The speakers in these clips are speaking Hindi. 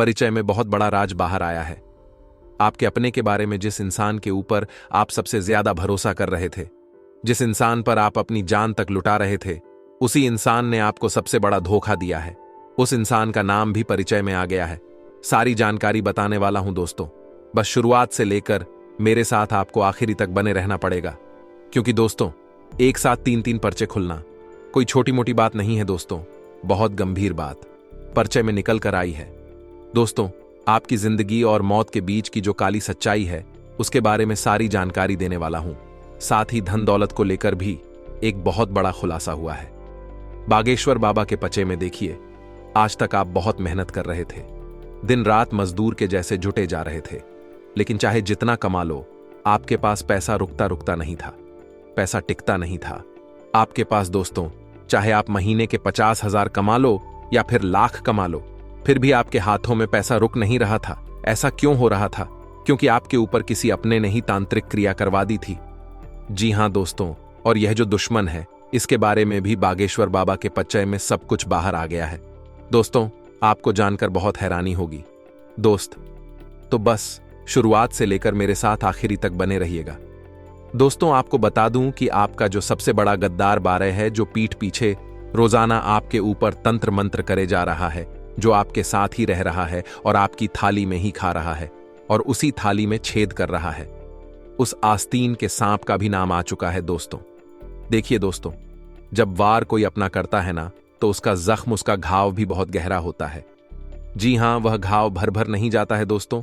परिचय में बहुत बड़ा राज बाहर आया है। आपके अपने के बारे में, जिस इंसान के ऊपर आप सबसे ज्यादा भरोसा कर रहे थे, जिस इंसान पर आप अपनी जान तक लुटा रहे थे, उसी इंसान ने आपको सबसे बड़ा धोखा दिया है। उस इंसान का नाम भी परिचय में आ गया है। सारी जानकारी बताने वाला हूं दोस्तों। बस शुरुआत से लेकर मेरे साथ आपको आखिरी तक बने रहना पड़ेगा, क्योंकि दोस्तों एक साथ 3-3 पर्चे खुलना कोई छोटी मोटी बात नहीं है दोस्तों, बहुत गंभीर बात पर्चे में निकल कर आई है। दोस्तों, आपकी जिंदगी और मौत के बीच की जो काली सच्चाई है, उसके बारे में सारी जानकारी देने वाला हूं। साथ ही धन दौलत को लेकर भी एक बहुत बड़ा खुलासा हुआ है। बागेश्वर बाबा के पचे में देखिए, आज तक आप बहुत मेहनत कर रहे थे, दिन रात मजदूर के जैसे जुटे जा रहे थे, लेकिन चाहे जितना कमा लो, आपके पास पैसा रुकता रुकता नहीं था, पैसा टिकता नहीं था। आपके पास दोस्तों, चाहे आप महीने के 50,000 कमा लो या फिर लाख कमा लो, फिर भी आपके हाथों में पैसा रुक नहीं रहा था। ऐसा क्यों हो रहा था? क्योंकि आपके ऊपर किसी अपने ने ही तांत्रिक क्रिया करवा दी थी। जी हां दोस्तों, और यह जो दुश्मन है, इसके बारे में भी बागेश्वर बाबा के पच्चय में सब कुछ बाहर आ गया है। दोस्तों, आपको जानकर बहुत हैरानी होगी दोस्त, तो बस शुरुआत से लेकर मेरे साथ आखिरी तक बने रहिएगा। दोस्तों, आपको बता दूं कि आपका जो सबसे बड़ा गद्दार बारह है, जो पीठ पीछे रोजाना आपके ऊपर तंत्र मंत्र करे जा रहा है, जो आपके साथ ही रह रहा है और आपकी थाली में ही खा रहा है और उसी थाली में छेद कर रहा है, उस आस्तीन के सांप का भी नाम आ चुका है दोस्तों। देखिए दोस्तों, जब वार कोई अपना करता है ना, तो उसका जख्म, उसका घाव भी बहुत गहरा होता है। जी हां, वह घाव भर भर नहीं जाता है दोस्तों,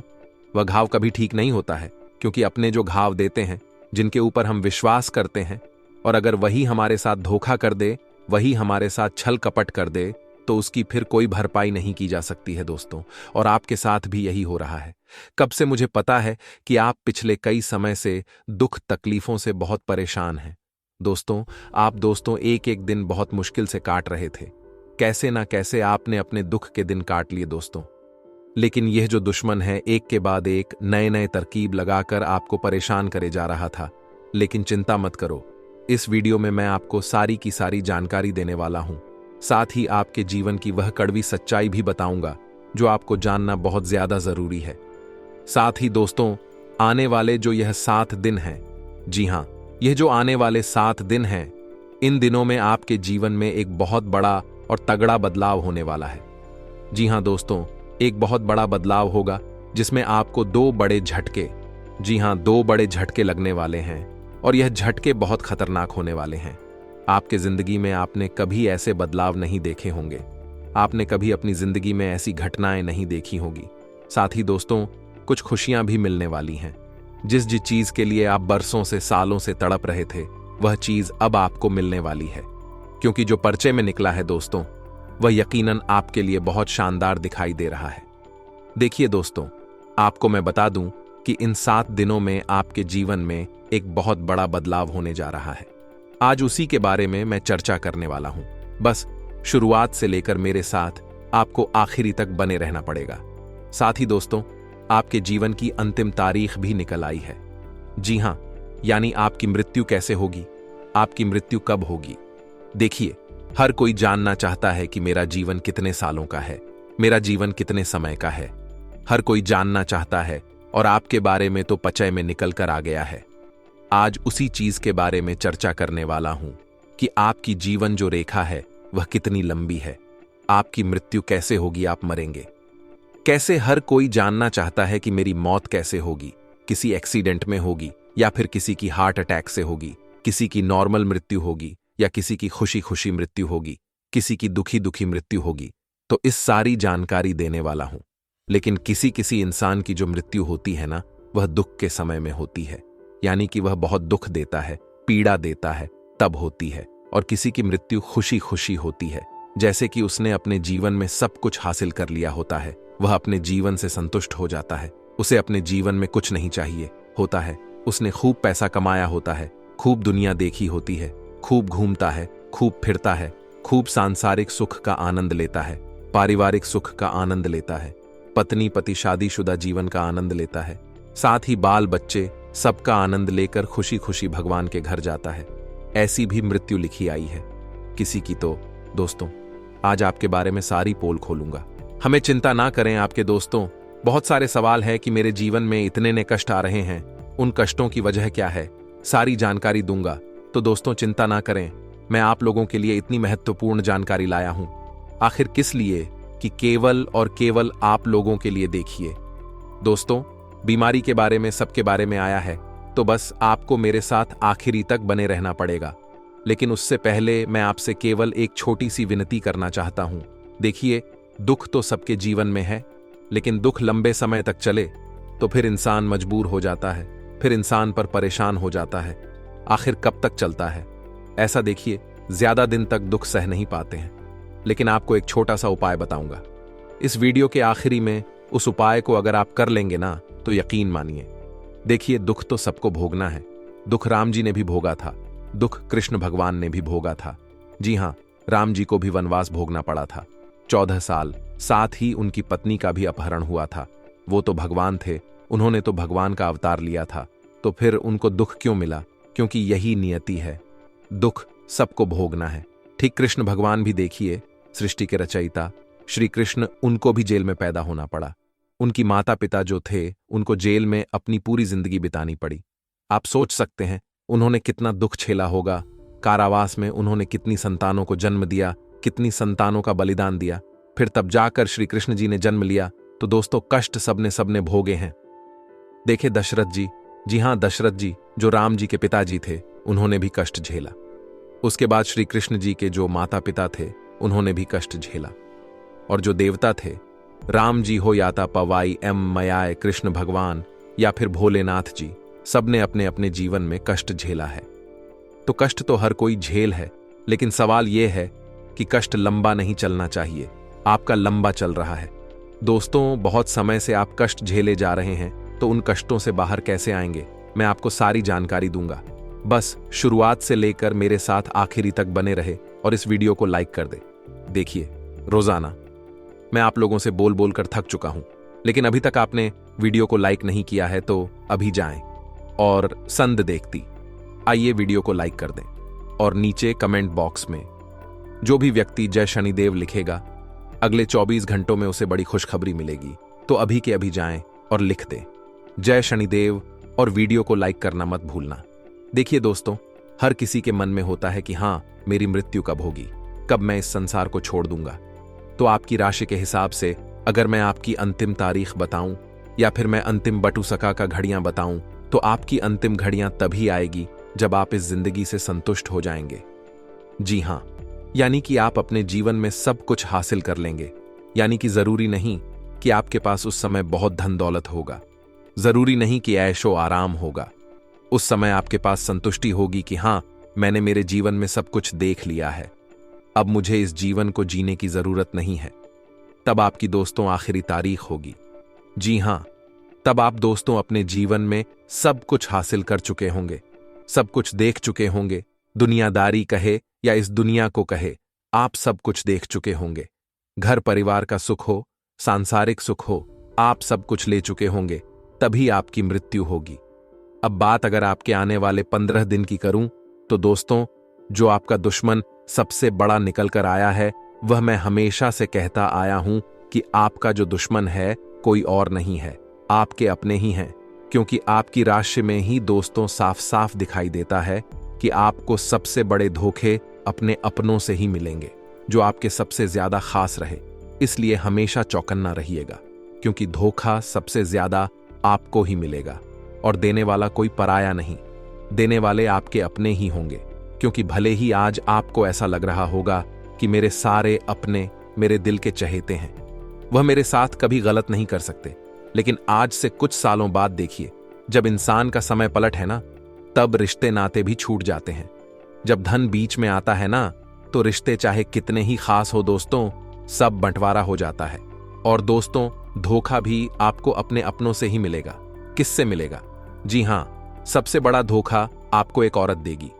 वह घाव कभी ठीक नहीं होता है, क्योंकि अपने जो घाव देते हैं, जिनके ऊपर हम विश्वास करते हैं, और अगर वही हमारे साथ धोखा कर दे, वही हमारे साथ छल कपट कर दे, तो उसकी फिर कोई भरपाई नहीं की जा सकती है दोस्तों। और आपके साथ भी यही हो रहा है। कब से मुझे पता है कि आप पिछले कई समय से दुख तकलीफों से बहुत परेशान हैं दोस्तों। आप दोस्तों एक एक दिन बहुत मुश्किल से काट रहे थे, कैसे ना कैसे आपने अपने दुख के दिन काट लिए दोस्तों। लेकिन यह जो दुश्मन है, एक के बाद एक नए नए तरकीब लगाकर आपको परेशान करे जा रहा था। लेकिन चिंता मत करो, इस वीडियो में मैं आपको सारी की सारी जानकारी देने वाला हूं। साथ ही आपके जीवन की वह कड़वी सच्चाई भी बताऊंगा, जो आपको जानना बहुत ज्यादा जरूरी है। साथ ही दोस्तों, आने वाले जो यह 7 दिन हैं, जी हां, यह जो आने वाले 7 दिन हैं, इन दिनों में आपके जीवन में एक बहुत बड़ा और तगड़ा बदलाव होने वाला है। जी हां दोस्तों, एक बहुत बड़ा बदलाव होगा, जिसमें आपको 2 बड़े झटके, जी हां 2 बड़े झटके लगने वाले हैं, और यह झटके बहुत खतरनाक होने वाले हैं। आपके जिंदगी में आपने कभी ऐसे बदलाव नहीं देखे होंगे, आपने कभी अपनी जिंदगी में ऐसी घटनाएं नहीं देखी होंगी। साथ ही दोस्तों, कुछ खुशियां भी मिलने वाली हैं। जिस चीज के लिए आप बरसों से, सालों से तड़प रहे थे, वह चीज अब आपको मिलने वाली है, क्योंकि जो पर्चे में निकला है दोस्तों, वह यकीनन आपके लिए बहुत शानदार दिखाई दे रहा है। देखिए दोस्तों, आपको मैं बता दूं कि इन 7 दिनों में आपके जीवन में एक बहुत बड़ा बदलाव होने जा रहा है। आज उसी के बारे में मैं चर्चा करने वाला हूं। बस शुरुआत से लेकर मेरे साथ आपको आखिरी तक बने रहना पड़ेगा। साथ ही दोस्तों, आपके जीवन की अंतिम तारीख भी निकल आई है। जी हां, यानी आपकी मृत्यु कैसे होगी, आपकी मृत्यु कब होगी। देखिए, हर कोई जानना चाहता है कि मेरा जीवन कितने सालों का है, मेरा जीवन कितने समय का है। हर कोई जानना चाहता है, और आपके बारे में तो पचय में निकल कर आ गया है। आज उसी चीज के बारे में चर्चा करने वाला हूं कि आपकी जीवन जो रेखा है, वह कितनी लंबी है, आपकी मृत्यु कैसे होगी, आप मरेंगे कैसे। हर कोई जानना चाहता है कि मेरी मौत कैसे होगी, किसी एक्सीडेंट में होगी, या फिर किसी की हार्ट अटैक से होगी, किसी की नॉर्मल मृत्यु होगी, या किसी की खुशी खुशी मृत्यु होगी, किसी की दुखी दुखी मृत्यु होगी। तो इस सारी जानकारी देने वाला हूं। लेकिन किसी किसी इंसान की जो मृत्यु होती है ना, वह दुख के समय में होती है, यानी कि वह बहुत दुख देता है, पीड़ा देता है, तब होती है। और किसी की मृत्यु खुशी खुशी होती है, जैसे कि उसने अपने जीवन में सब कुछ हासिल कर लिया होता है, वह अपने जीवन से संतुष्ट हो जाता है, उसे अपने जीवन में कुछ नहीं चाहिए होता है, उसने खूब पैसा कमाया होता है, खूब दुनिया देखी होती है, खूब घूमता है, खूब फिरता है, खूब सांसारिक सुख का आनंद लेता है, पारिवारिक सुख का आनंद लेता है, पत्नी पति शादीशुदा जीवन का आनंद लेता है, साथ ही बाल बच्चे सबका आनंद लेकर खुशी खुशी भगवान के घर जाता है। ऐसी भी मृत्यु लिखी आई है किसी की। तो दोस्तों, आज आपके बारे में सारी पोल खोलूंगा, हमें चिंता ना करें आपके दोस्तों। बहुत सारे सवाल है कि मेरे जीवन में इतने ने कष्ट आ रहे हैं, उन कष्टों की वजह क्या है, सारी जानकारी दूंगा। तो दोस्तों चिंता ना करें, मैं आप लोगों के लिए इतनी महत्वपूर्ण जानकारी लाया हूं। आखिर किस लिए? कि केवल और केवल आप लोगों के लिए। देखिए दोस्तों, बीमारी के बारे में सबके बारे में आया है, तो बस आपको मेरे साथ आखिरी तक बने रहना पड़ेगा। लेकिन उससे पहले मैं आपसे केवल एक छोटी सी विनती करना चाहता हूं। देखिए, दुख तो सबके जीवन में है, लेकिन दुख लंबे समय तक चले तो फिर इंसान मजबूर हो जाता है, फिर इंसान पर परेशान हो जाता है। आखिर कब तक चलता है ऐसा? देखिए, ज्यादा दिन तक दुख सह नहीं पाते हैं। लेकिन आपको एक छोटा सा उपाय बताऊंगा। इस वीडियो के आखिरी में उस उपाय को अगर आप कर लेंगे ना, तो यकीन मानिए। देखिए, दुख तो सबको भोगना है। दुख राम जी ने भी भोगा था, दुख कृष्ण भगवान ने भी भोगा था। जी हां, राम जी को भी वनवास भोगना पड़ा था, 14 साल। साथ ही उनकी पत्नी का भी अपहरण हुआ था। वो तो भगवान थे, उन्होंने तो भगवान का अवतार लिया था, तो फिर उनको दुख क्यों मिला? क्योंकि यही नियति है, दुख सबको भोगना है। ठीक कृष्ण भगवान भी देखिए, सृष्टि के रचयिता श्री कृष्ण, उनको भी जेल में पैदा होना पड़ा। उनकी माता पिता जो थे, उनको जेल में अपनी पूरी जिंदगी बितानी पड़ी। आप सोच सकते हैं उन्होंने कितना दुख झेला होगा। कारावास में उन्होंने कितनी संतानों को जन्म दिया, कितनी संतानों का बलिदान दिया, फिर तब जाकर श्री कृष्ण जी ने जन्म लिया। तो दोस्तों, कष्ट सबने भोगे हैं। देखे दशरथ जी, जी हां, दशरथ जी जो राम जी के पिताजी थे, उन्होंने भी कष्ट झेला। उसके बाद श्री कृष्ण जी के जो माता पिता थे, उन्होंने भी कष्ट झेला। और जो देवता थे, राम जी हो याता पवाई एम मयाय कृष्ण भगवान, या फिर भोलेनाथ जी, सबने अपने अपने जीवन में कष्ट झेला है। तो कष्ट तो हर कोई झेल है, लेकिन सवाल यह है कि कष्ट लंबा नहीं चलना चाहिए। आपका लंबा चल रहा है। दोस्तों, बहुत समय से आप कष्ट झेले जा रहे हैं, तो उन कष्टों से बाहर कैसे आएंगे, मैं आपको सारी जानकारी दूंगा। बस शुरुआत से लेकर मेरे साथ आखिरी तक बने रहे और इस वीडियो को लाइक कर दे। देखिए, रोजाना मैं आप लोगों से बोल बोल कर थक चुका हूं, लेकिन अभी तक आपने वीडियो को लाइक नहीं किया है, तो अभी जाएं और संद देखती आइए वीडियो को लाइक कर दें। और नीचे कमेंट बॉक्स में जो भी व्यक्ति जय शनिदेव लिखेगा, अगले 24 घंटों में उसे बड़ी खुशखबरी मिलेगी। तो अभी के अभी जाएं और लिख दें जय शनिदेव, और वीडियो को लाइक करना मत भूलना। देखिए दोस्तों, हर किसी के मन में होता है कि हां, मेरी मृत्यु कब होगी, कब मैं इस संसार को छोड़ दूंगा। तो आपकी राशि के हिसाब से अगर मैं आपकी अंतिम तारीख बताऊं, या फिर मैं अंतिम बटुसका का घड़ियां बताऊं, तो आपकी अंतिम घड़ियां तभी आएगी जब आप इस जिंदगी से संतुष्ट हो जाएंगे। जी हां, यानी कि आप अपने जीवन में सब कुछ हासिल कर लेंगे। यानी कि जरूरी नहीं कि आपके पास उस समय बहुत धन दौलत होगा, जरूरी नहीं कि ऐशो आराम होगा। उस समय आपके पास संतुष्टि होगी कि हां, मैंने मेरे जीवन में सब कुछ देख लिया है, अब मुझे इस जीवन को जीने की जरूरत नहीं है। तब आपकी दोस्तों आखिरी तारीख होगी। जी हां, तब आप दोस्तों अपने जीवन में सब कुछ हासिल कर चुके होंगे, सब कुछ देख चुके होंगे। दुनियादारी कहे या इस दुनिया को कहे, आप सब कुछ देख चुके होंगे। घर परिवार का सुख हो, सांसारिक सुख हो, आप सब कुछ ले चुके होंगे। तभी आपकी मृत्यु होगी। अब बात अगर आपके आने वाले 15 दिन की करूं, तो दोस्तों, जो आपका दुश्मन सबसे बड़ा निकल कर आया है, वह मैं हमेशा से कहता आया हूं कि आपका जो दुश्मन है कोई और नहीं है, आपके अपने ही हैं। क्योंकि आपकी राशि में ही दोस्तों साफ साफ दिखाई देता है कि आपको सबसे बड़े धोखे अपने अपनों से ही मिलेंगे, जो आपके सबसे ज्यादा खास रहे। इसलिए हमेशा चौकन्ना रहिएगा, क्योंकि धोखा सबसे ज्यादा आपको ही मिलेगा, और देने वाला कोई पराया नहीं, देने वाले आपके अपने ही होंगे। क्योंकि भले ही आज आपको ऐसा लग रहा होगा कि मेरे सारे अपने मेरे दिल के चहेते हैं, वह मेरे साथ कभी गलत नहीं कर सकते, लेकिन आज से कुछ सालों बाद देखिए, जब इंसान का समय पलट है ना, तब रिश्ते नाते भी छूट जाते हैं। जब धन बीच में आता है ना, तो रिश्ते चाहे कितने ही खास हो दोस्तों, सब बंटवारा हो जाता है। और दोस्तों, धोखा भी आपको अपने अपनों से ही मिलेगा। किससे मिलेगा? जी हां, सबसे बड़ा धोखा आपको एक औरत देगी।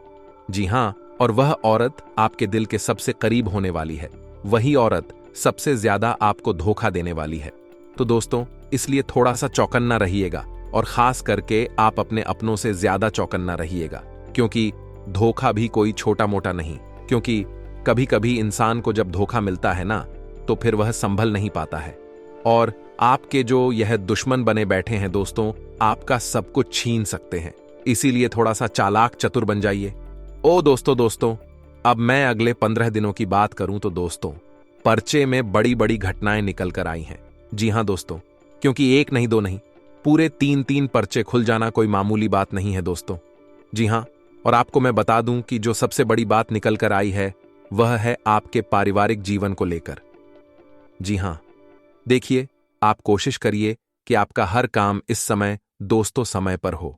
जी हां, और वह औरत आपके दिल के सबसे करीब होने वाली है। वही औरत सबसे ज्यादा आपको धोखा देने वाली है। तो दोस्तों, इसलिए थोड़ा सा चौकन्ना रहिएगा, और खास करके आप अपने अपनों से ज्यादा चौकन्ना रहिएगा, क्योंकि धोखा भी कोई छोटा मोटा नहीं। क्योंकि कभी कभी इंसान को जब धोखा मिलता है ना, तो फिर वह संभल नहीं पाता है। और आपके जो यह दुश्मन बने बैठे हैं दोस्तों, आपका सब कुछ छीन सकते हैं। इसीलिए थोड़ा सा चालाक चतुर बन जाइए। ओ दोस्तों, अब मैं अगले 15 दिनों की बात करूं तो दोस्तों, पर्चे में बड़ी बड़ी घटनाएं निकल कर आई हैं। जी हां दोस्तों, क्योंकि एक नहीं दो नहीं, पूरे 3-3 पर्चे खुल जाना कोई मामूली बात नहीं है दोस्तों। जी हां, और आपको मैं बता दूं कि जो सबसे बड़ी बात निकल कर आई है वह है आपके पारिवारिक जीवन को लेकर। जी हां, देखिए, आप कोशिश करिए कि आपका हर काम इस समय दोस्तों समय पर हो,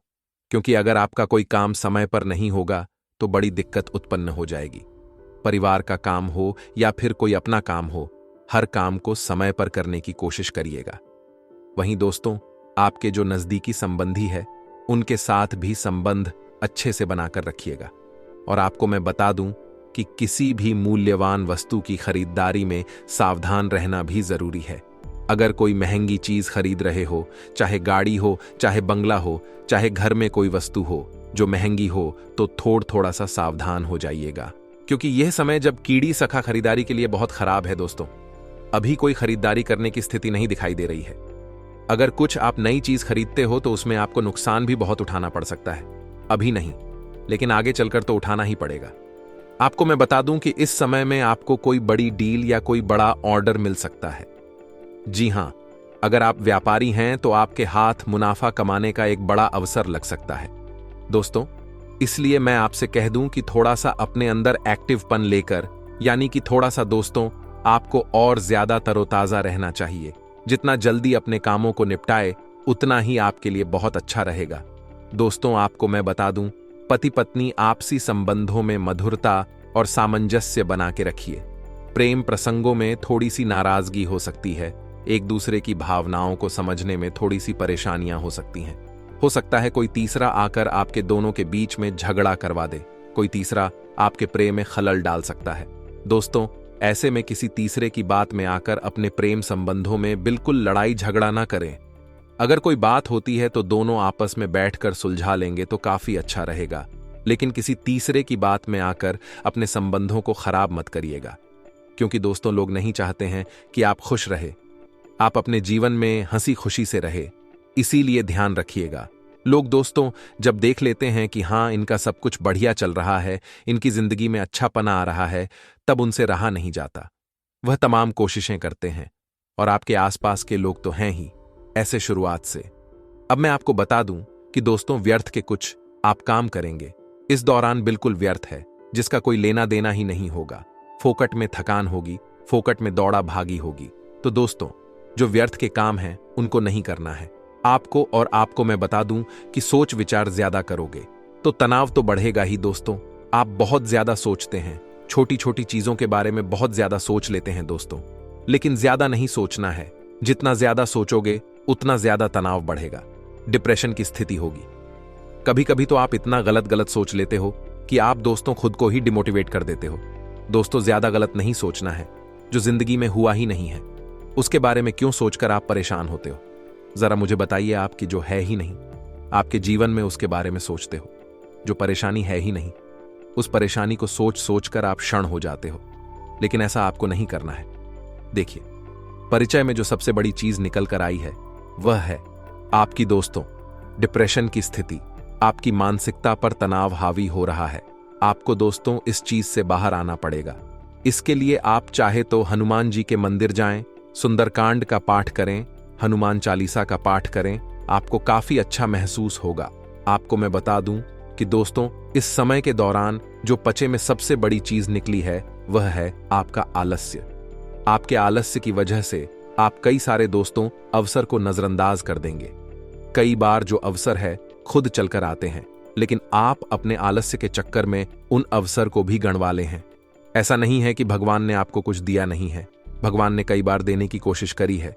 क्योंकि अगर आपका कोई काम समय पर नहीं होगा तो बड़ी दिक्कत उत्पन्न हो जाएगी। परिवार का काम हो या फिर कोई अपना काम हो, हर काम को समय पर करने की कोशिश करिएगा। वहीं दोस्तों, आपके जो नजदीकी संबंधी है उनके साथ भी संबंध अच्छे से बनाकर रखिएगा। और आपको मैं बता दूं कि किसी भी मूल्यवान वस्तु की खरीदारी में सावधान रहना भी जरूरी है। अगर कोई महंगी चीज खरीद रहे हो, चाहे गाड़ी हो, चाहे बंगला हो, चाहे घर में कोई वस्तु हो जो महंगी हो, तो थोड़ा सा सावधान हो जाइएगा, क्योंकि यह समय जब कीड़ी सखा खरीदारी के लिए बहुत खराब है दोस्तों। अभी कोई खरीदारी करने की स्थिति नहीं दिखाई दे रही है। अगर कुछ आप नई चीज खरीदते हो तो उसमें आपको नुकसान भी बहुत उठाना पड़ सकता है। अभी नहीं, लेकिन आगे चलकर तो उठाना ही पड़ेगा। आपको मैं बता दूं कि इस समय में आपको कोई बड़ी डील या कोई बड़ा ऑर्डर मिल सकता है। जी हां, अगर आप व्यापारी हैं तो आपके हाथ मुनाफा कमाने का एक बड़ा अवसर लग सकता है दोस्तों। इसलिए मैं आपसे कह दूं कि थोड़ा सा अपने अंदर एक्टिवपन लेकर, यानी कि थोड़ा सा दोस्तों, आपको और ज्यादा तरोताजा रहना चाहिए। जितना जल्दी अपने कामों को निपटाए उतना ही आपके लिए बहुत अच्छा रहेगा। दोस्तों, आपको मैं बता दूं, पति पत्नी आपसी संबंधों में मधुरता और सामंजस्य बना के रखिए। प्रेम प्रसंगों में थोड़ी सी नाराजगी हो सकती है, एक दूसरे की भावनाओं को समझने में थोड़ी सी परेशानियां हो सकती हैं। हो सकता है कोई तीसरा आकर आपके दोनों के बीच में झगड़ा करवा दे, कोई तीसरा आपके प्रेम में खलल डाल सकता है। दोस्तों, ऐसे में किसी तीसरे की बात में आकर अपने प्रेम संबंधों में बिल्कुल लड़ाई झगड़ा ना करें। अगर कोई बात होती है तो दोनों आपस में बैठकर सुलझा लेंगे तो काफी अच्छा रहेगा, लेकिन किसी तीसरे की बात में आकर अपने संबंधों को खराब मत करिएगा, क्योंकि दोस्तों, लोग नहीं चाहते हैं कि आप खुश रहे। आप अपने जीवन में हंसी खुशी से रहे, इसीलिए ध्यान रखिएगा। लोग दोस्तों जब देख लेते हैं कि हाँ, इनका सब कुछ बढ़िया चल रहा है, इनकी जिंदगी में अच्छापना आ रहा है, तब उनसे रहा नहीं जाता। वह तमाम कोशिशें करते हैं, और आपके आसपास के लोग तो हैं ही ऐसे शुरुआत से। अब मैं आपको बता दूं कि दोस्तों, व्यर्थ के कुछ आप काम करेंगे इस दौरान बिल्कुल व्यर्थ है, जिसका कोई लेना देना ही नहीं होगा। फोकट में थकान होगी, फोकट में दौड़ा भागी होगी। तो दोस्तों, जो व्यर्थ के काम हैं उनको नहीं करना है आपको। और आपको मैं बता दूं कि सोच विचार ज्यादा करोगे तो तनाव तो बढ़ेगा ही दोस्तों। आप बहुत ज्यादा सोचते हैं, छोटी छोटी चीजों के बारे में बहुत ज्यादा सोच लेते हैं दोस्तों, लेकिन ज्यादा नहीं सोचना है। जितना ज्यादा सोचोगे उतना ज्यादा तनाव बढ़ेगा, डिप्रेशन की स्थिति होगी। कभी कभी तो आप इतना गलत गलत सोच लेते हो कि आप दोस्तों खुद को ही डिमोटिवेट कर देते हो। दोस्तों, ज्यादा गलत नहीं सोचना है। जो जिंदगी में हुआ ही नहीं है उसके बारे में क्यों सोचकर आप परेशान होते हो? जरा मुझे बताइए, आपकी जो है ही नहीं, आपके जीवन में उसके बारे में सोचते हो। जो परेशानी है ही नहीं, उस परेशानी को सोच सोचकर आप क्षण हो जाते हो, लेकिन ऐसा आपको नहीं करना है। देखिए, परिचय में जो सबसे बड़ी चीज निकल कर आई है वह है आपकी दोस्तों डिप्रेशन की स्थिति। आपकी मानसिकता पर तनाव हावी हो रहा है। आपको दोस्तों इस चीज से बाहर आना पड़ेगा। इसके लिए आप चाहे तो हनुमान जी के मंदिर जाएं, सुंदरकांड का पाठ करें, हनुमान चालीसा का पाठ करें, आपको काफी अच्छा महसूस होगा। आपको मैं बता दूं कि दोस्तों, इस समय के दौरान जो पचे में सबसे बड़ी चीज निकली है वह है आपका आलस्य। आपके आलस्य की वजह से आप कई सारे दोस्तों अवसर को नजरअंदाज कर देंगे। कई बार जो अवसर है खुद चलकर आते हैं, लेकिन आप अपने आलस्य के चक्कर में उन अवसर को भी गंवाले हैं। ऐसा नहीं है कि भगवान ने आपको कुछ दिया नहीं है, भगवान ने कई बार देने की कोशिश करी है,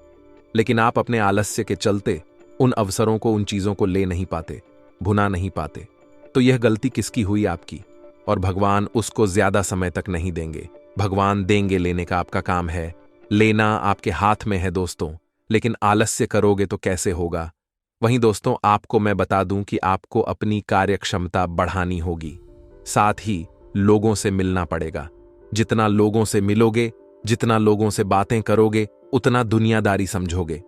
लेकिन आप अपने आलस्य के चलते उन अवसरों को, उन चीजों को ले नहीं पाते, भुना नहीं पाते। तो यह गलती किसकी हुई? आपकी। और भगवान उसको ज्यादा समय तक नहीं देंगे। भगवान देंगे, लेने का आपका काम है, लेना आपके हाथ में है दोस्तों, लेकिन आलस्य करोगे तो कैसे होगा? वहीं दोस्तों, आपको मैं बता दूं कि आपको अपनी कार्यक्षमता बढ़ानी होगी, साथ ही लोगों से मिलना पड़ेगा। जितना लोगों से मिलोगे, जितना लोगों से बातें करोगे उतना दुनियादारी समझोगे,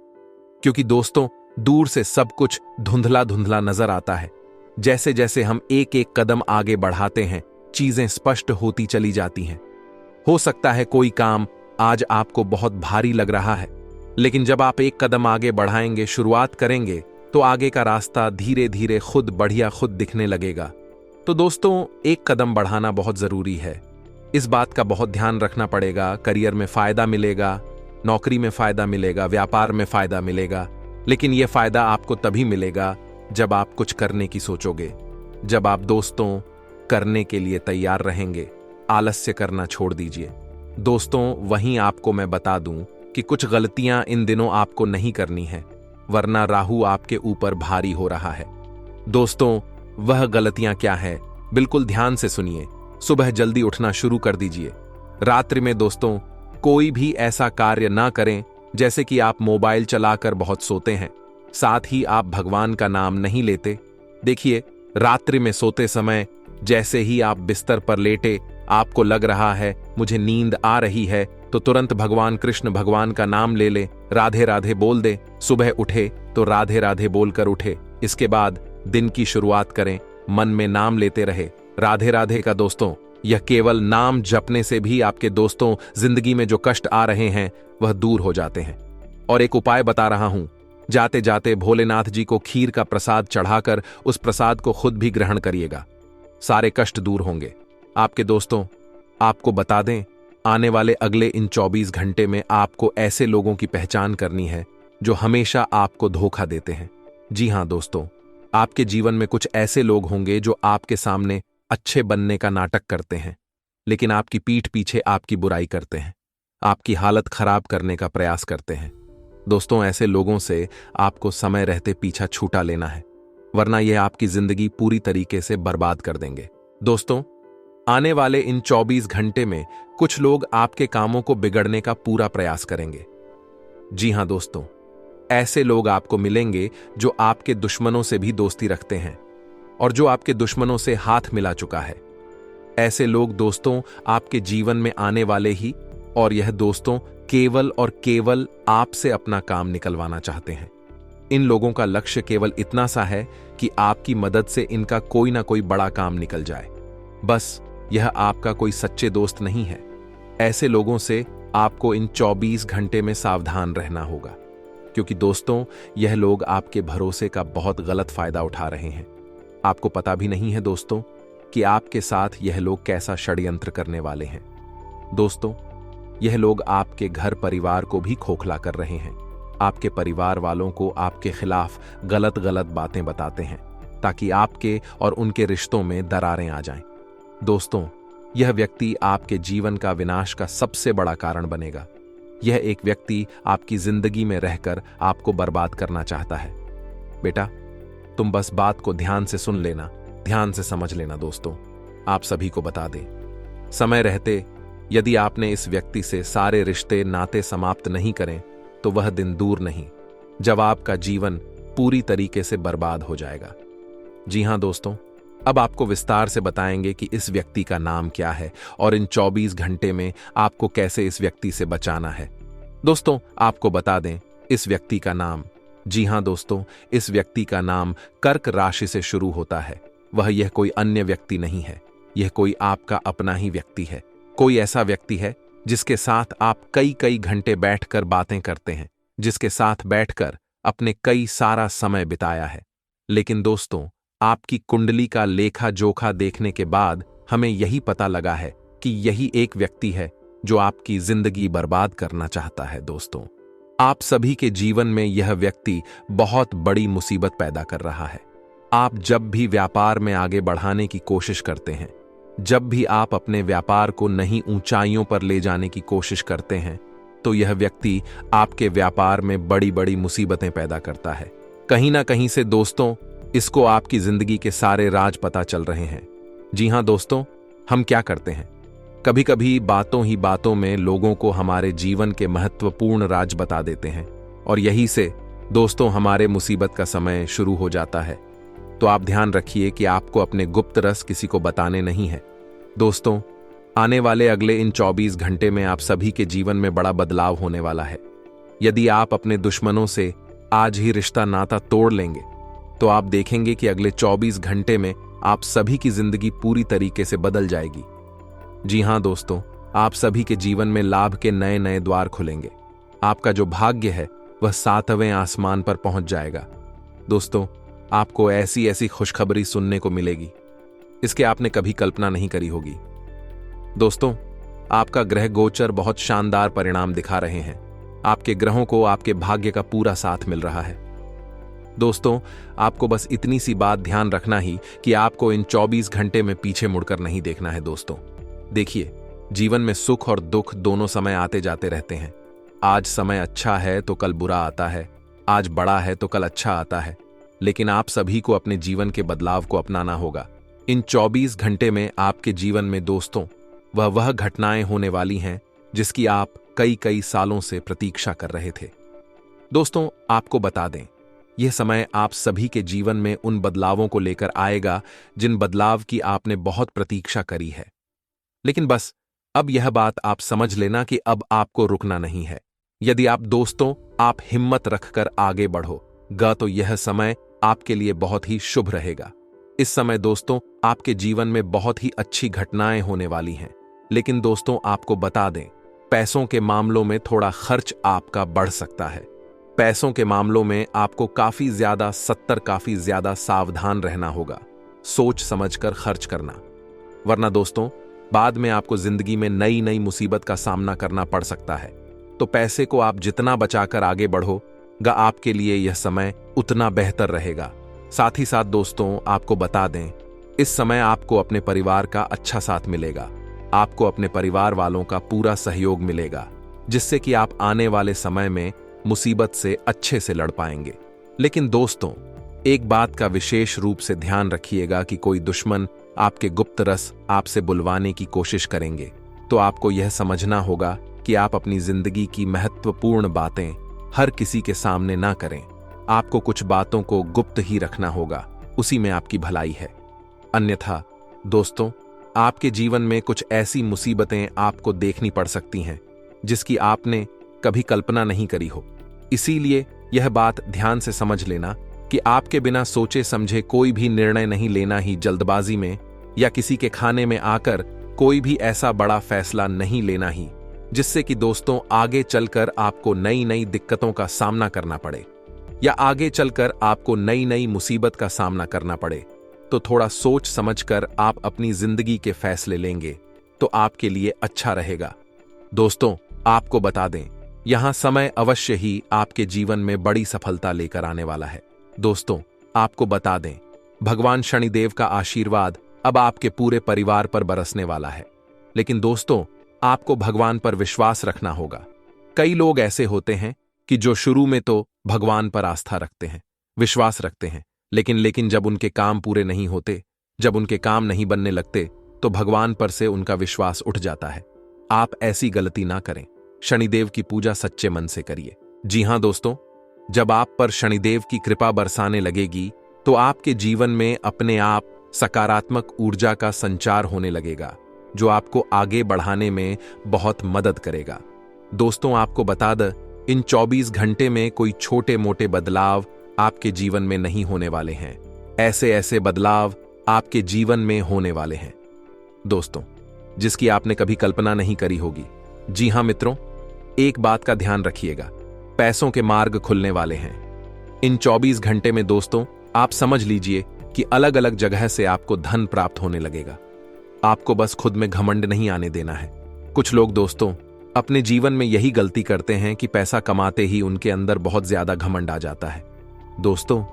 क्योंकि दोस्तों दूर से सब कुछ धुंधला धुंधला नजर आता है। जैसे जैसे हम एक एक कदम आगे बढ़ाते हैं चीजें स्पष्ट होती चली जाती हैं। हो सकता है कोई काम आज आपको बहुत भारी लग रहा है, लेकिन जब आप एक कदम आगे बढ़ाएंगे, शुरुआत करेंगे, तो आगे का रास्ता धीरे धीरे खुद बढ़िया खुद दिखने लगेगा। तो दोस्तों एक कदम बढ़ाना बहुत जरूरी है। इस बात का बहुत ध्यान रखना पड़ेगा। करियर में फायदा मिलेगा, नौकरी में फायदा मिलेगा, व्यापार में फायदा मिलेगा, लेकिन यह फायदा आपको तभी मिलेगा जब आप कुछ करने की सोचोगे, जब आप दोस्तों करने के लिए तैयार रहेंगे। आलस्य करना छोड़ दीजिए। दोस्तों वहीं आपको मैं बता दूं कि कुछ गलतियां इन दिनों आपको नहीं करनी है, वरना राहु आपके ऊपर भारी हो रहा है। दोस्तों वह गलतियां क्या है, बिल्कुल ध्यान से सुनिए। सुबह जल्दी उठना शुरू कर दीजिए। रात्रि में दोस्तों कोई भी ऐसा कार्य ना करें जैसे कि आप मोबाइल चलाकर बहुत सोते हैं, साथ ही आप भगवान का नाम नहीं लेते। देखिए रात्रि में सोते समय जैसे ही आप बिस्तर पर लेटे, आपको लग रहा है मुझे नींद आ रही है, तो तुरंत भगवान कृष्ण भगवान का नाम ले ले, राधे राधे बोल दे। सुबह उठे तो राधे राधे बोलकर उठे। इसके बाद दिन की शुरुआत करें, मन में नाम लेते रहे राधे राधे का। दोस्तों यह केवल नाम जपने से भी आपके दोस्तों जिंदगी में जो कष्ट आ रहे हैं वह दूर हो जाते हैं। और एक उपाय बता रहा हूं, जाते जाते भोलेनाथ जी को खीर का प्रसाद चढ़ाकर उस प्रसाद को खुद भी ग्रहण करिएगा, सारे कष्ट दूर होंगे आपके। दोस्तों आपको बता दें, आने वाले अगले इन 24 घंटे में आपको ऐसे लोगों की पहचान करनी है जो हमेशा आपको धोखा देते हैं। जी हां दोस्तों, आपके जीवन में कुछ ऐसे लोग होंगे जो आपके सामने अच्छे बनने का नाटक करते हैं, लेकिन आपकी पीठ पीछे आपकी बुराई करते हैं, आपकी हालत खराब करने का प्रयास करते हैं। दोस्तों ऐसे लोगों से आपको समय रहते पीछा छूटा लेना है, वरना यह आपकी जिंदगी पूरी तरीके से बर्बाद कर देंगे। दोस्तों आने वाले इन 24 घंटे में कुछ लोग आपके कामों को बिगड़ने का पूरा प्रयास करेंगे। जी हां दोस्तों, ऐसे लोग आपको मिलेंगे जो आपके दुश्मनों से भी दोस्ती रखते हैं और जो आपके दुश्मनों से हाथ मिला चुका है। ऐसे लोग दोस्तों आपके जीवन में आने वाले ही, और यह दोस्तों केवल और केवल आपसे अपना काम निकलवाना चाहते हैं। इन लोगों का लक्ष्य केवल इतना सा है कि आपकी मदद से इनका कोई ना कोई बड़ा काम निकल जाए। बस यह आपका कोई सच्चे दोस्त नहीं है। ऐसे लोगों से आपको इन 24 घंटे में सावधान रहना होगा, क्योंकि दोस्तों यह लोग आपके भरोसे का बहुत गलत फायदा उठा रहे हैं। आपको पता भी नहीं है दोस्तों कि आपके साथ यह लोग कैसा षड्यंत्र करने वाले हैं। दोस्तों यह लोग आपके घर परिवार को भी खोखला कर रहे हैं। आपके परिवार वालों को आपके खिलाफ गलत गलत बातें बताते हैं ताकि आपके और उनके रिश्तों में दरारें आ जाएं। दोस्तों यह व्यक्ति आपके जीवन का विनाश का सबसे बड़ा कारण बनेगा। यह एक व्यक्ति आपकी जिंदगी में रहकर आपको बर्बाद करना चाहता है। बेटा तुम बस बात को ध्यान से सुन लेना, ध्यान से समझ लेना। दोस्तों आप सभी को बता दें, समय रहते यदि आपने इस व्यक्ति से सारे रिश्ते नाते समाप्त नहीं करें तो वह दिन दूर नहीं जब आपका जीवन पूरी तरीके से बर्बाद हो जाएगा। जी हां दोस्तों, अब आपको विस्तार से बताएंगे कि इस व्यक्ति का नाम क्या है और इन 24 घंटे में आपको कैसे इस व्यक्ति से बचाना है। दोस्तों आपको बता दें, इस व्यक्ति का नाम, जी हां दोस्तों, इस व्यक्ति का नाम कर्क राशि से शुरू होता है। यह कोई अन्य व्यक्ति नहीं है, यह कोई आपका अपना ही व्यक्ति है। कोई ऐसा व्यक्ति है जिसके साथ आप कई कई घंटे बैठकर बातें करते हैं, जिसके साथ बैठकर अपने कई सारा समय बिताया है। लेकिन दोस्तों आपकी कुंडली का लेखा जोखा देखने के बाद हमें यही पता लगा है कि यही एक व्यक्ति है जो आपकी जिंदगी बर्बाद करना चाहता है। दोस्तों आप सभी के जीवन में यह व्यक्ति बहुत बड़ी मुसीबत पैदा कर रहा है। आप जब भी व्यापार में आगे बढ़ाने की कोशिश करते हैं, जब भी आप अपने व्यापार को नई ऊंचाइयों पर ले जाने की कोशिश करते हैं, तो यह व्यक्ति आपके व्यापार में बड़ी बड़ी मुसीबतें पैदा करता है। कहीं ना कहीं से दोस्तों इसको आपकी जिंदगी के सारे राज पता चल रहे हैं। जी हां दोस्तों, हम क्या करते हैं, कभी कभी बातों ही बातों में लोगों को हमारे जीवन के महत्वपूर्ण राज बता देते हैं और यही से दोस्तों हमारे मुसीबत का समय शुरू हो जाता है। तो आप ध्यान रखिए कि आपको अपने गुप्त रस किसी को बताने नहीं है। दोस्तों आने वाले अगले इन 24 घंटे में आप सभी के जीवन में बड़ा बदलाव होने वाला है। यदि आप अपने दुश्मनों से आज ही रिश्ता नाता तोड़ लेंगे तो आप देखेंगे कि अगले 24 घंटे में आप सभी की जिंदगी पूरी तरीके से बदल जाएगी। जी हां दोस्तों, आप सभी के जीवन में लाभ के नए नए द्वार खुलेंगे। आपका जो भाग्य है वह 7वें आसमान पर पहुंच जाएगा। दोस्तों, आपको ऐसी ऐसी खुशखबरी सुनने को मिलेगी, इसके आपने कभी कल्पना नहीं करी होगी। दोस्तों, आपका ग्रह गोचर बहुत शानदार परिणाम दिखा रहे हैं। आपके ग्रहों को आपके भाग्य का पूरा साथ मिल रहा है। दोस्तों, आपको बस इतनी सी बात ध्यान रखना ही कि आपको इन 24 घंटे में पीछे मुड़कर नहीं देखना है। दोस्तों देखिए, जीवन में सुख और दुख दोनों समय आते जाते रहते हैं। आज समय अच्छा है तो कल बुरा आता है, आज बड़ा है तो कल अच्छा आता है, लेकिन आप सभी को अपने जीवन के बदलाव को अपनाना होगा। इन 24 घंटे में आपके जीवन में दोस्तों वह घटनाएं होने वाली हैं जिसकी आप कई सालों से प्रतीक्षा कर रहे थे। दोस्तों, आपको बता दें, यह समय आप सभी के जीवन में उन बदलावों को लेकर आएगा जिन बदलाव की आपने बहुत प्रतीक्षा करी है। लेकिन बस अब यह बात आप समझ लेना कि अब आपको रुकना नहीं है। यदि आप हिम्मत रखकर आगे बढ़ोगे तो यह समय आपके लिए बहुत ही शुभ रहेगा। इस समय दोस्तों आपके जीवन में बहुत ही अच्छी घटनाएं होने वाली हैं। लेकिन दोस्तों, आपको बता दें, पैसों के मामलों में थोड़ा खर्च आपका बढ़ सकता है। पैसों के मामलों में आपको काफी ज्यादा सावधान रहना होगा। सोच समझकर खर्च करना, वरना दोस्तों बाद में आपको जिंदगी में नई मुसीबत का सामना करना पड़ सकता है। तो पैसे को आप जितना बचाकर आगे बढ़ोगे आपके लिए यह समय उतना बेहतर रहेगा। साथ ही साथ दोस्तों आपको बता दें, इस समय आपको अपने परिवार का अच्छा साथ मिलेगा। आपको अपने परिवार वालों का पूरा सहयोग मिलेगा, जिससे कि आप आने वाले समय में मुसीबत से अच्छे से लड़ पाएंगे। लेकिन दोस्तों, एक बात का विशेष रूप से ध्यान रखिएगा कि कोई दुश्मन आपके गुप्त रस आपसे बुलवाने की कोशिश करेंगे तो आपको यह समझना होगा कि आप अपनी जिंदगी की महत्वपूर्ण बातें हर किसी के सामने ना करें। आपको कुछ बातों को गुप्त ही रखना होगा, उसी में आपकी भलाई है। अन्यथा दोस्तों, आपके जीवन में कुछ ऐसी मुसीबतें आपको देखनी पड़ सकती हैं जिसकी आपने कभी कल्पना नहीं करी हो। इसीलिए यह बात ध्यान से समझ लेना कि आपके बिना सोचे समझे कोई भी निर्णय नहीं लेना ही जल्दबाजी में या किसी के खाने में आकर कोई भी ऐसा बड़ा फैसला नहीं लेना ही जिससे कि दोस्तों आगे चलकर आपको नई दिक्कतों का सामना करना पड़े या आगे चलकर आपको नई मुसीबत का सामना करना पड़े। तो थोड़ा सोच समझकर आप अपनी जिंदगी के फैसले लेंगे तो आपके लिए अच्छा रहेगा। दोस्तों, आपको बता दें, यहां समय अवश्य ही आपके जीवन में बड़ी सफलता लेकर आने वाला है। दोस्तों, आपको बता दें, भगवान शनिदेव का आशीर्वाद अब आपके पूरे परिवार पर बरसने वाला है। लेकिन दोस्तों, आपको भगवान पर विश्वास रखना होगा। कई लोग ऐसे होते हैं कि जो शुरू में तो भगवान पर आस्था रखते हैं, विश्वास रखते हैं, लेकिन जब उनके काम पूरे नहीं होते, जब उनके काम नहीं बनने लगते तो भगवान पर से उनका विश्वास उठ जाता है। आप ऐसी गलती ना करें। शनिदेव की पूजा सच्चे मन से करिए। जी हां दोस्तों, जब आप पर शनिदेव की कृपा बरसाने लगेगी तो आपके जीवन में अपने आप सकारात्मक ऊर्जा का संचार होने लगेगा, जो आपको आगे बढ़ाने में बहुत मदद करेगा। दोस्तों, आपको बता दें, इन 24 घंटे में कोई छोटे मोटे बदलाव आपके जीवन में नहीं होने वाले हैं। ऐसे बदलाव आपके जीवन में होने वाले हैं दोस्तों, जिसकी आपने कभी कल्पना नहीं करी होगी। जी हां मित्रों, एक बात का ध्यान रखिएगा, पैसों के मार्ग खुलने वाले हैं इन 24 घंटे में। दोस्तों, आप समझ लीजिए कि अलग अलग जगह से आपको धन प्राप्त होने लगेगा। आपको बस खुद में घमंड नहीं आने देना है। कुछ लोग दोस्तों अपने जीवन में यही गलती करते हैं कि पैसा कमाते ही उनके अंदर बहुत ज्यादा घमंड आ जाता है। दोस्तों,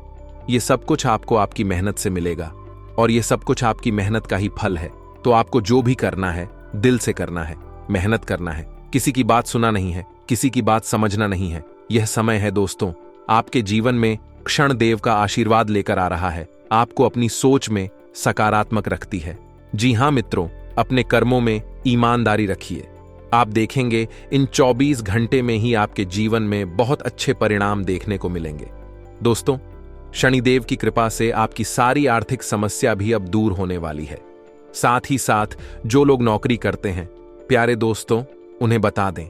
ये सब कुछ आपको आपकी मेहनत से मिलेगा और ये सब कुछ आपकी मेहनत का ही फल है। तो आपको जो भी करना है दिल से करना है, मेहनत करना है, किसी की बात सुना नहीं है, किसी की बात समझना नहीं है। यह समय है दोस्तों, आपके जीवन में क्षण देव का आशीर्वाद लेकर आ रहा है, आपको अपनी सोच में सकारात्मक रखती है। जी हां मित्रों, अपने कर्मों में ईमानदारी रखिए। आप देखेंगे इन 24 घंटे में ही आपके जीवन में बहुत अच्छे परिणाम देखने को मिलेंगे। दोस्तों, शनिदेव की कृपा से आपकी सारी आर्थिक समस्या भी अब दूर होने वाली है। साथ ही साथ जो लोग नौकरी करते हैं, प्यारे दोस्तों, उन्हें बता दें,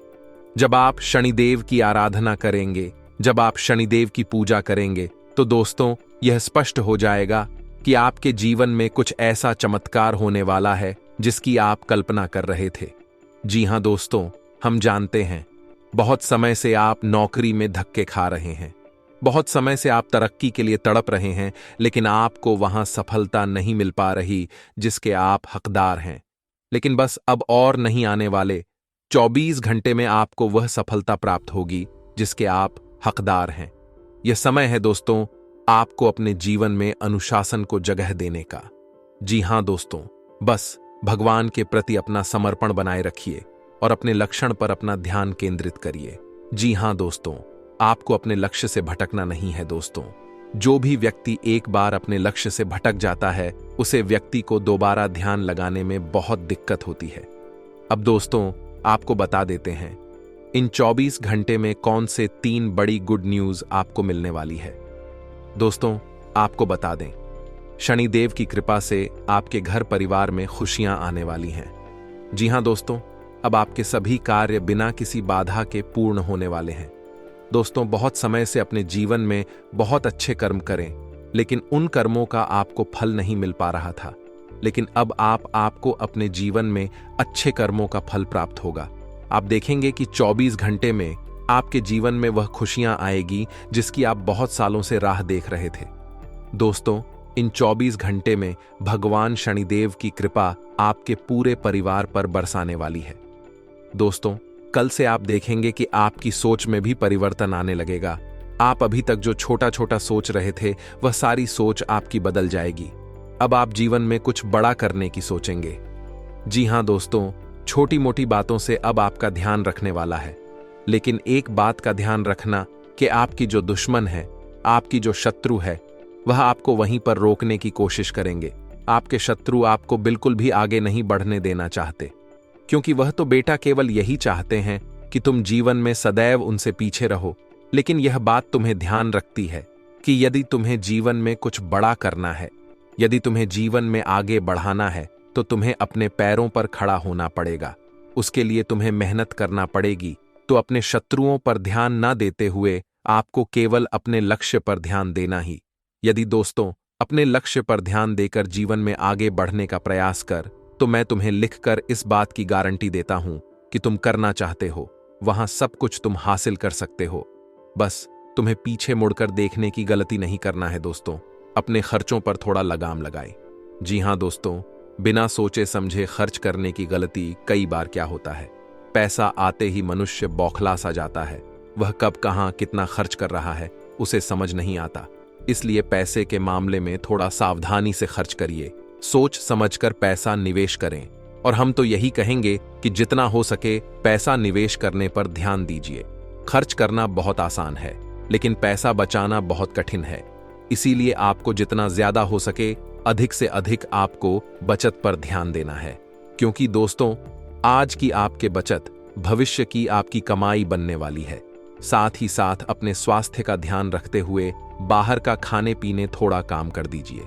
जब आप शनिदेव की आराधना करेंगे, जब आप शनिदेव की पूजा करेंगे, तो दोस्तों यह स्पष्ट हो जाएगा कि आपके जीवन में कुछ ऐसा चमत्कार होने वाला है जिसकी आप कल्पना कर रहे थे। जी हां दोस्तों, हम जानते हैं बहुत समय से आप नौकरी में धक्के खा रहे हैं, बहुत समय से आप तरक्की के लिए तड़प रहे हैं, लेकिन आपको वहां सफलता नहीं मिल पा रही जिसके आप हकदार हैं। लेकिन बस अब और नहीं आने वाले 24 घंटे में आपको वह सफलता प्राप्त होगी जिसके आप हकदार हैं। यह समय है दोस्तों आपको अपने जीवन में अनुशासन को जगह देने का। जी हां दोस्तों, बस भगवान के प्रति अपना समर्पण बनाए रखिए और अपने लक्ष्य पर अपना ध्यान केंद्रित करिए। जी हां दोस्तों, आपको अपने लक्ष्य से भटकना नहीं है दोस्तों। जो भी व्यक्ति एक बार अपने लक्ष्य से भटक जाता है, उसे व्यक्ति को दोबारा ध्यान लगाने में बहुत दिक्कत होती है। अब दोस्तों आपको बता देते हैं इन 24 घंटे में कौन से 3 बड़ी गुड न्यूज आपको मिलने वाली है। दोस्तों आपको बता दें, शनिदेव की कृपा से आपके घर परिवार में खुशियां आने वाली हैं। जी हां दोस्तों, अब आपके सभी कार्य बिना किसी बाधा के पूर्ण होने वाले हैं। दोस्तों बहुत समय से अपने जीवन में बहुत अच्छे कर्म करें, लेकिन उन कर्मों का आपको फल नहीं मिल पा रहा था, लेकिन अब आपको अपने जीवन में अच्छे कर्मों का फल प्राप्त होगा। आप देखेंगे कि 24 घंटे में आपके जीवन में वह खुशियां आएगी जिसकी आप बहुत सालों से राह देख रहे थे। दोस्तों इन 24 घंटे में भगवान शनिदेव की कृपा आपके पूरे परिवार पर बरसाने वाली है। दोस्तों कल से आप देखेंगे कि आपकी सोच में भी परिवर्तन आने लगेगा। आप अभी तक जो छोटा छोटा सोच रहे थे, वह सारी सोच आपकी बदल जाएगी। अब आप जीवन में कुछ बड़ा करने की सोचेंगे। जी हां दोस्तों, छोटी मोटी बातों से अब आपका ध्यान रखने वाला है, लेकिन एक बात का ध्यान रखना कि आपकी जो दुश्मन है, आपकी जो शत्रु है, वह आपको वहीं पर रोकने की कोशिश करेंगे। आपके शत्रु आपको बिल्कुल भी आगे नहीं बढ़ने देना चाहते, क्योंकि वह तो बेटा केवल यही चाहते हैं कि तुम जीवन में सदैव उनसे पीछे रहो। लेकिन यह बात तुम्हें ध्यान रखती है कि यदि तुम्हें जीवन में कुछ बड़ा करना है, यदि तुम्हें जीवन में आगे बढ़ाना है, तो तुम्हें अपने पैरों पर खड़ा होना पड़ेगा। उसके लिए तुम्हें मेहनत करना पड़ेगी। तो अपने शत्रुओं पर ध्यान न देते हुए आपको केवल अपने लक्ष्य पर ध्यान देना ही। यदि दोस्तों अपने लक्ष्य पर ध्यान देकर जीवन में आगे बढ़ने का प्रयास कर, तो मैं तुम्हें लिखकर इस बात की गारंटी देता हूं कि तुम करना चाहते हो वहां सब कुछ तुम हासिल कर सकते हो। बस तुम्हें पीछे मुड़कर देखने की गलती नहीं करना है दोस्तों। अपने खर्चों पर थोड़ा लगाम लगाए। जी हां दोस्तों, बिना सोचे समझे खर्च करने की गलती कई बार क्या होता है, पैसा आते ही मनुष्य बौखला सा जाता है। वह कब कहां कितना खर्च कर रहा है उसे समझ नहीं आता। इसलिए पैसे के मामले में थोड़ा सावधानी से खर्च करिए, सोच समझकर पैसा निवेश करें। और हम तो यही कहेंगे कि जितना हो सके पैसा निवेश करने पर ध्यान दीजिए। खर्च करना बहुत आसान है, लेकिन पैसा बचाना बहुत कठिन है। इसीलिए आपको जितना ज्यादा हो सके अधिक से अधिक आपको बचत पर ध्यान देना है, क्योंकि दोस्तों आज की आपके बचत भविष्य की आपकी कमाई बनने वाली है। साथ ही साथ अपने स्वास्थ्य का ध्यान रखते हुए बाहर का खाने पीने थोड़ा काम कर दीजिए।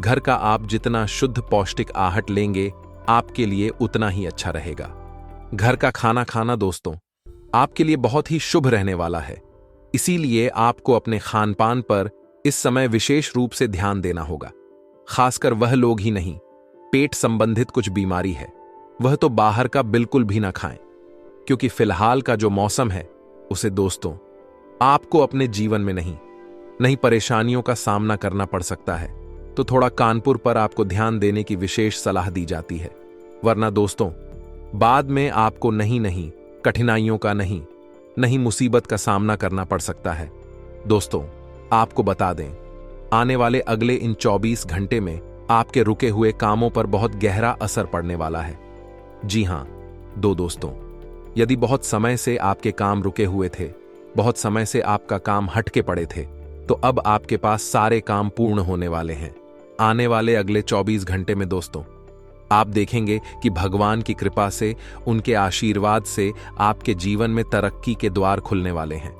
घर का आप जितना शुद्ध पौष्टिक आहट लेंगे आपके लिए उतना ही अच्छा रहेगा। घर का खाना खाना दोस्तों आपके लिए बहुत ही शुभ रहने वाला है। इसीलिए आपको अपने खान पान पर इस समय विशेष रूप से ध्यान देना होगा। खासकर वह लोग ही नहीं, पेट संबंधित कुछ बीमारी है, वह तो बाहर का बिल्कुल भी ना खाएं, क्योंकि फिलहाल का जो मौसम है उसे दोस्तों आपको अपने जीवन में नहीं परेशानियों का सामना करना पड़ सकता है। तो थोड़ा कानपुर पर आपको ध्यान देने की विशेष सलाह दी जाती है, वरना दोस्तों बाद में आपको नहीं कठिनाइयों का नहीं मुसीबत का सामना करना पड़ सकता है। दोस्तों आपको बता दें, आने वाले अगले इन 24 घंटे में आपके रुके हुए कामों पर बहुत गहरा असर पड़ने वाला है। जी हां दोस्तों, यदि बहुत समय से आपके काम रुके हुए थे, बहुत समय से आपका काम हटके पड़े थे, तो अब आपके पास सारे काम पूर्ण होने वाले हैं। आने वाले अगले 24 घंटे में दोस्तों आप देखेंगे कि भगवान की कृपा से, उनके आशीर्वाद से आपके जीवन में तरक्की के द्वार खुलने वाले हैं।